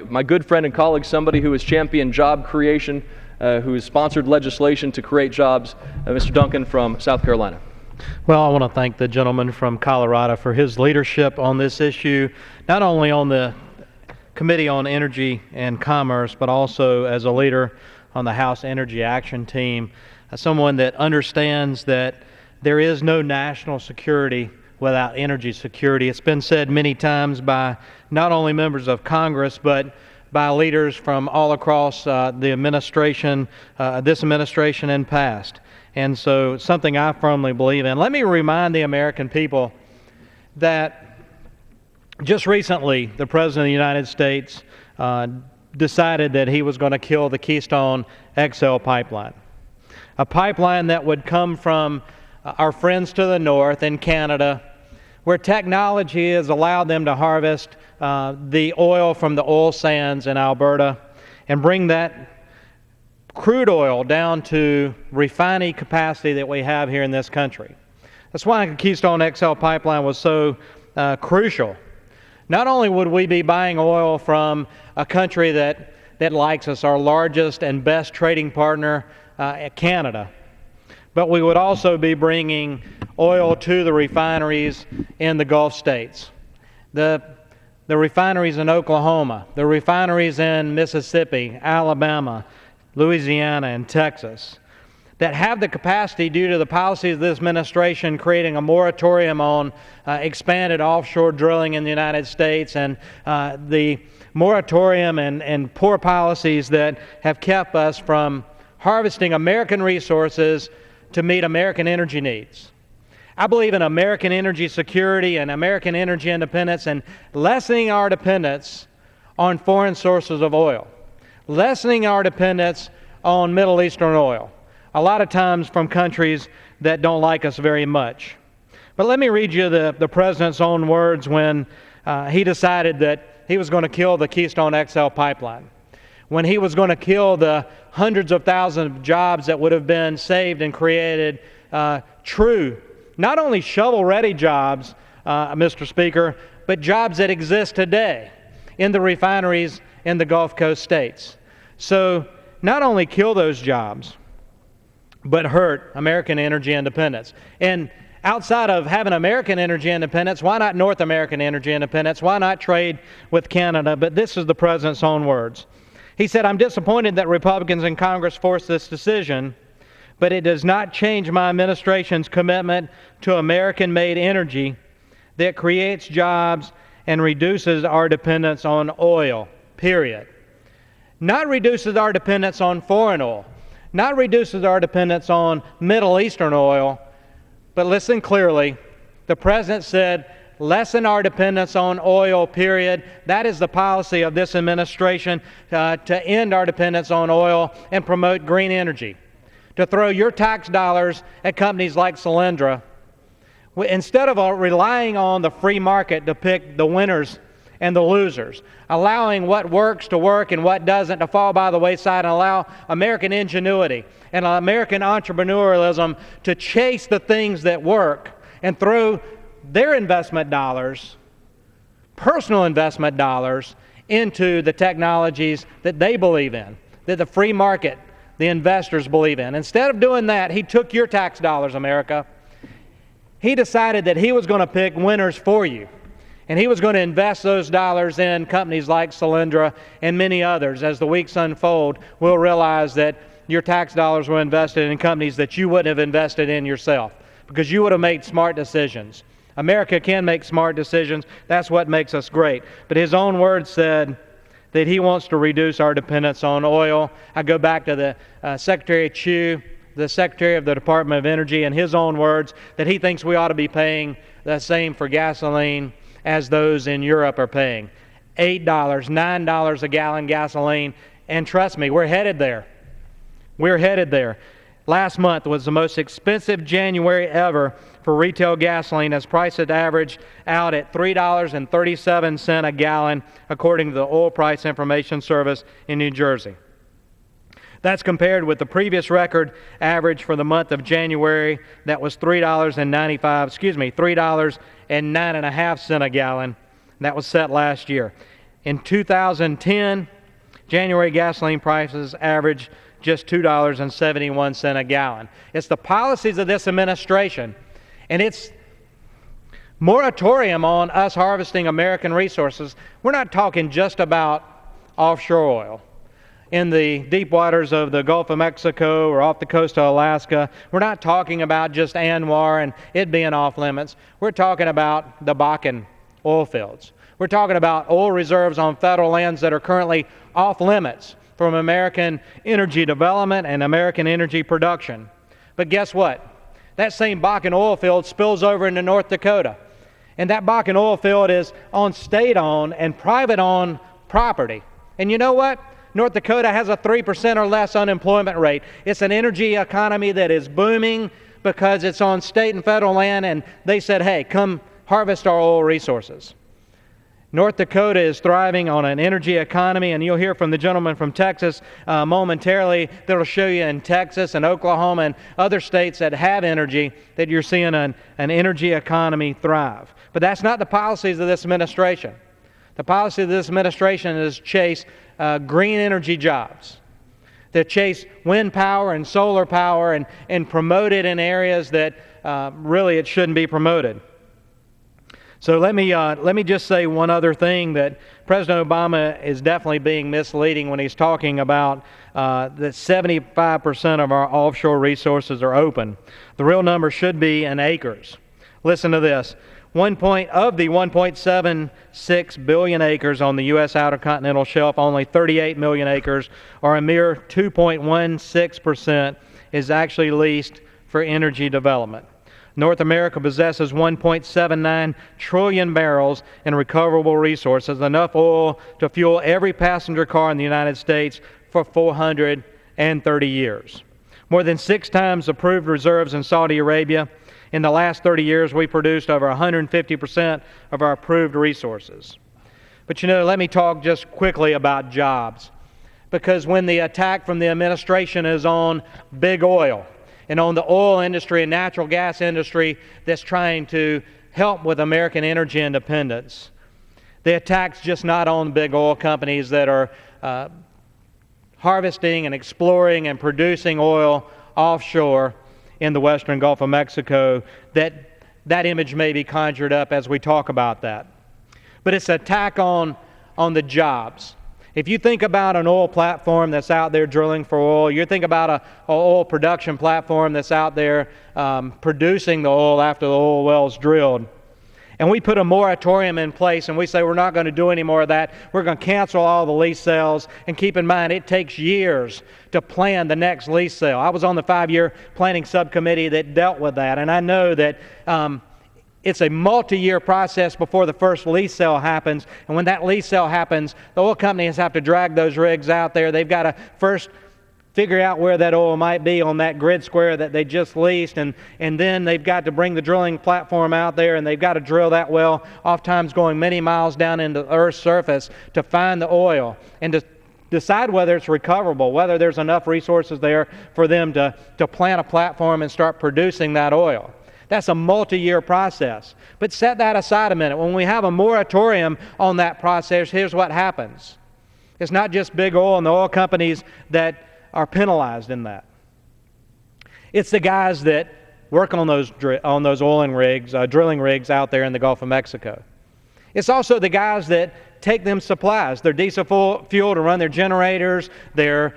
My good friend and colleague, somebody who has championed job creation, who has sponsored legislation to create jobs, Mr. Duncan from South Carolina. Well, I want to thank the gentleman from Colorado for his leadership on this issue, not only on the Committee on Energy and Commerce, but also as a leader on the House Energy Action Team, someone that understands that there is no national security without energy security. It's been said many times by not only members of Congress, but by leaders from all across the administration, this administration and past. And so something I firmly believe in. Let me remind the American people that just recently the President of the United States decided that he was going to kill the Keystone XL pipeline, a pipeline that would come from our friends to the north in Canada, where technology has allowed them to harvest the oil from the oil sands in Alberta and bring that crude oil down to refining capacity that we have here in this country. That's why the Keystone XL pipeline was so crucial. Not only would we be buying oil from a country that likes us, our largest and best trading partner, Canada, but we would also be bringing oil to the refineries in the Gulf states, the refineries in Oklahoma, the refineries in Mississippi, Alabama, Louisiana, and Texas, that have the capacity, due to the policies of this administration creating a moratorium on expanded offshore drilling in the United States, and the moratorium and poor policies that have kept us from harvesting American resources to meet American energy needs. I believe in American energy security and American energy independence and lessening our dependence on foreign sources of oil, lessening our dependence on Middle Eastern oil, a lot of times from countries that don't like us very much. But let me read you the President's own words when he decided that he was going to kill the Keystone XL pipeline, when he was going to kill the hundreds of thousands of jobs that would have been saved and created, true, not only shovel-ready jobs, Mr. Speaker, but jobs that exist today in the refineries in the Gulf Coast states. So not only kill those jobs, but hurt American energy independence. And outside of having American energy independence, why not North American energy independence? Why not trade with Canada? But this is the President's own words. He said, "I'm disappointed that Republicans in Congress forced this decision, but it does not change my administration's commitment to American-made energy that creates jobs and reduces our dependence on oil, period." Not reduces our dependence on foreign oil, not reduces our dependence on Middle Eastern oil, but listen clearly, the President said, lessen our dependence on oil, period. That is the policy of this administration, to end our dependence on oil and promote green energy, to throw your tax dollars at companies like Solyndra, instead of relying on the free market to pick the winners and the losers, allowing what works to work and what doesn't to fall by the wayside, and allow American ingenuity and American entrepreneurialism to chase the things that work and throw their investment dollars, personal investment dollars, into the technologies that they believe in, that the free market, the investors believe in. Instead of doing that, he took your tax dollars, America. He decided that he was going to pick winners for you, and he was going to invest those dollars in companies like Solyndra and many others. As the weeks unfold, we'll realize that your tax dollars were invested in companies that you wouldn't have invested in yourself, because you would have made smart decisions. America can make smart decisions. That's what makes us great. But his own words said that he wants to reduce our dependence on oil. I go back to the Secretary Chu, the Secretary of the Department of Energy, and his own words that he thinks we ought to be paying the same for gasoline as those in Europe are paying. $8, $9 a gallon gasoline. And trust me, we're headed there. We're headed there. Last month was the most expensive January ever for retail gasoline, as prices averaged out at $3.37 a gallon, according to the Oil Price Information Service in New Jersey. That's compared with the previous record average for the month of January, that was $3.95 a gallon. That was set last year. In 2010, January gasoline prices averaged just $2.71 a gallon. It's the policies of this administration and its moratorium on us harvesting American resources. We're not talking just about offshore oil in the deep waters of the Gulf of Mexico or off the coast of Alaska. We're not talking about just ANWR and it being off limits. We're talking about the Bakken oil fields. We're talking about oil reserves on federal lands that are currently off limits from American energy development and American energy production. But guess what? That same Bakken oil field spills over into North Dakota. And that Bakken oil field is on state-owned and private-owned property. And you know what? North Dakota has a 3% or less unemployment rate. It's an energy economy that is booming because it's on state and federal land, and they said, hey, come harvest our oil resources. North Dakota is thriving on an energy economy, and you'll hear from the gentleman from Texas momentarily that will show you in Texas and Oklahoma and other states that have energy that you're seeing an energy economy thrive. But that's not the policies of this administration. The policy of this administration is chase green energy jobs, to chase wind power and solar power and promote it in areas that really it shouldn't be promoted. So let me just say one other thing, that President Obama is definitely being misleading when he's talking about that 75% of our offshore resources are open. The real number should be in acres. Listen to this. Of the 1.76 billion acres on the U.S. Outer Continental Shelf, only 38 million acres, or a mere 2.16%, is actually leased for energy development. North America possesses 1.79 trillion barrels in recoverable resources, enough oil to fuel every passenger car in the United States for 430 years. More than 6 times the proved reserves in Saudi Arabia. In the last 30 years, we produced over 150% of our proved resources. But you know, let me talk just quickly about jobs. Because when the attack from the administration is on big oil, and on the oil industry and natural gas industry that's trying to help with American energy independence, the attack's just not on big oil companies that are harvesting and exploring and producing oil offshore in the western Gulf of Mexico. That image may be conjured up as we talk about that. But it's an attack on the jobs. If you think about an oil platform that's out there drilling for oil, you think about an oil production platform that's out there producing the oil after the oil well's drilled. And we put a moratorium in place and we say we're not going to do any more of that. We're going to cancel all the lease sales. And keep in mind, it takes years to plan the next lease sale. I was on the 5-year planning subcommittee that dealt with that, and I know that it's a multi-year process before the first lease sale happens. And when that lease sale happens, the oil companies have to drag those rigs out there. They've got to first figure out where that oil might be on that grid square that they just leased, and then they've got to bring the drilling platform out there, and they've got to drill that well, oftentimes going many miles down into the Earth's surface to find the oil and to decide whether it's recoverable, whether there's enough resources there for them to plant a platform and start producing that oil. That's a multi-year process. But set that aside a minute. When we have a moratorium on that process, here's what happens. It's not just big oil and the oil companies that are penalized in that. It's the guys that work on those drilling rigs out there in the Gulf of Mexico. It's also the guys that take them supplies, their diesel fuel to run their generators, their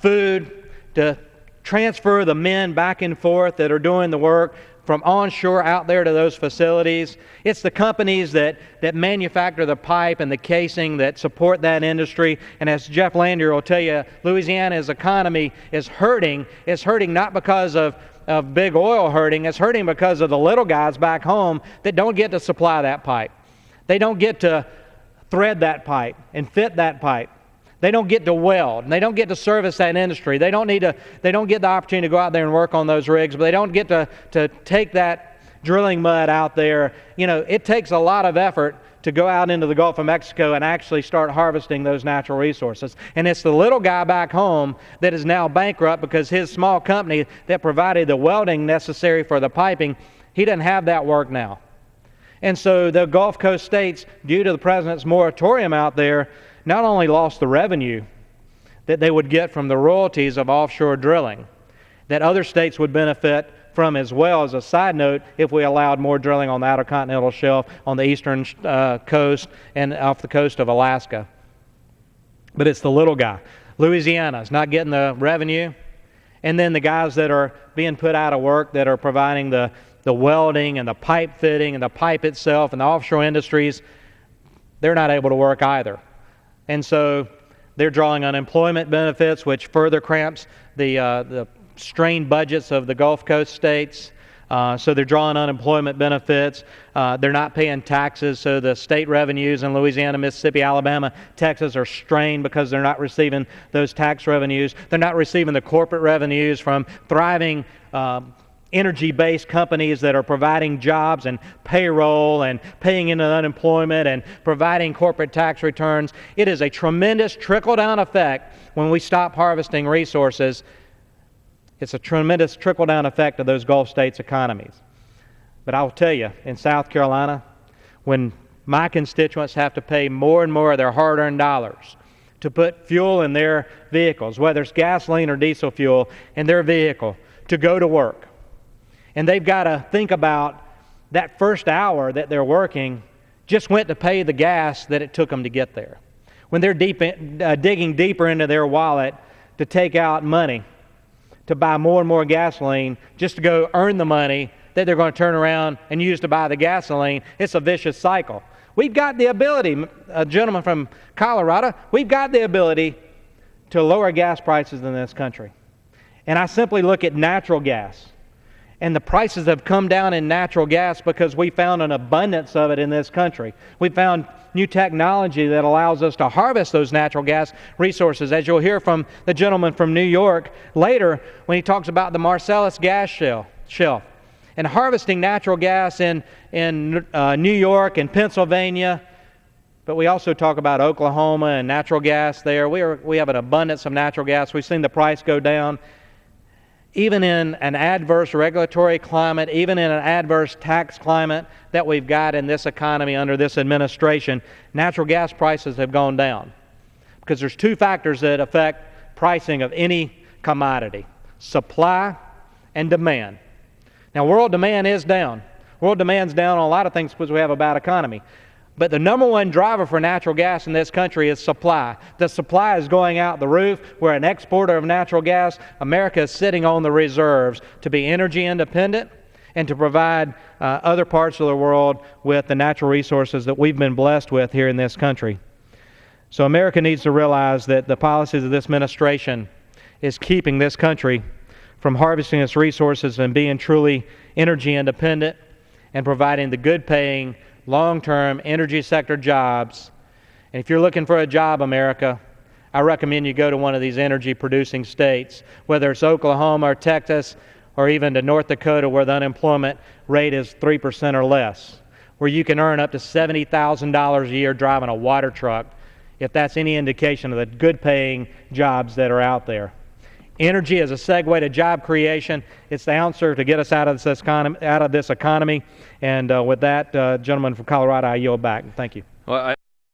food, to transfer the men back and forth that are doing the work from onshore out there to those facilities. It's the companies that manufacture the pipe and the casing that support that industry. And as Jeff Lander will tell you, Louisiana's economy is hurting. It's hurting not because of big oil hurting. It's hurting because of the little guys back home that don't get to supply that pipe. They don't get to thread that pipe and fit that pipe. They don't get to weld, and they don't get to service that industry. They don't get the opportunity to go out there and work on those rigs, but they don't get to take that drilling mud out there. You know, it takes a lot of effort to go out into the Gulf of Mexico and actually start harvesting those natural resources. And it's the little guy back home that is now bankrupt because his small company that provided the welding necessary for the piping, he doesn't have that work now. And so the Gulf Coast states, due to the president's moratorium out there, not only lost the revenue that they would get from the royalties of offshore drilling, that other states would benefit from as well. As a side note, if we allowed more drilling on the Outer Continental Shelf, on the eastern coast, and off the coast of Alaska. But it's the little guy. Louisiana is not getting the revenue. And then the guys that are being put out of work, that are providing the welding and the pipe fitting and the pipe itself and the offshore industries, they're not able to work either. And so they're drawing unemployment benefits, which further cramps the strained budgets of the Gulf Coast states. So they're drawing unemployment benefits. They're not paying taxes, so the state revenues in Louisiana, Mississippi, Alabama, Texas are strained because they're not receiving those tax revenues. They're not receiving the corporate revenues from thriving energy-based companies that are providing jobs and payroll and paying into unemployment and providing corporate tax returns. It is a tremendous trickle-down effect when we stop harvesting resources. It's a tremendous trickle-down effect of those Gulf states' economies. But I'll tell you, in South Carolina, when my constituents have to pay more and more of their hard-earned dollars to put fuel in their vehicles, whether it's gasoline or diesel fuel, in their vehicle to go to work, and they've got to think about that first hour that they're working just went to pay the gas that it took them to get there. When they're digging deeper into their wallet to take out money to buy more and more gasoline just to go earn the money that they're going to turn around and use to buy the gasoline, it's a vicious cycle. We've got the ability, a gentleman from Colorado, we've got the ability to lower gas prices in this country. And I simply look at natural gas. And the prices have come down in natural gas because we found an abundance of it in this country. We found new technology that allows us to harvest those natural gas resources, as you'll hear from the gentleman from New York later when he talks about the Marcellus gas shelf. And harvesting natural gas in New York and Pennsylvania. But we also talk about Oklahoma and natural gas there. We have an abundance of natural gas. We've seen the price go down. Even in an adverse regulatory climate, even in an adverse tax climate that we've got in this economy under this administration, natural gas prices have gone down. Because there's two factors that affect pricing of any commodity: supply and demand. Now, world demand is down. World demand's down on a lot of things because we have a bad economy. But the number one driver for natural gas in this country is supply. The supply is going out the roof. We're an exporter of natural gas. America is sitting on the reserves to be energy independent and to provide other parts of the world with the natural resources that we've been blessed with here in this country. So America needs to realize that the policies of this administration is keeping this country from harvesting its resources and being truly energy independent and providing the good-paying, long-term energy sector jobs. And if you're looking for a job, America, I recommend you go to one of these energy-producing states, whether it's Oklahoma or Texas or even to North Dakota, where the unemployment rate is 3% or less, where you can earn up to $70,000 a year driving a water truck, if that's any indication of the good-paying jobs that are out there. Energy is a segue to job creation. It's the answer to get us out of this economy. And with that, gentleman from Colorado, I yield back. Thank you. Well,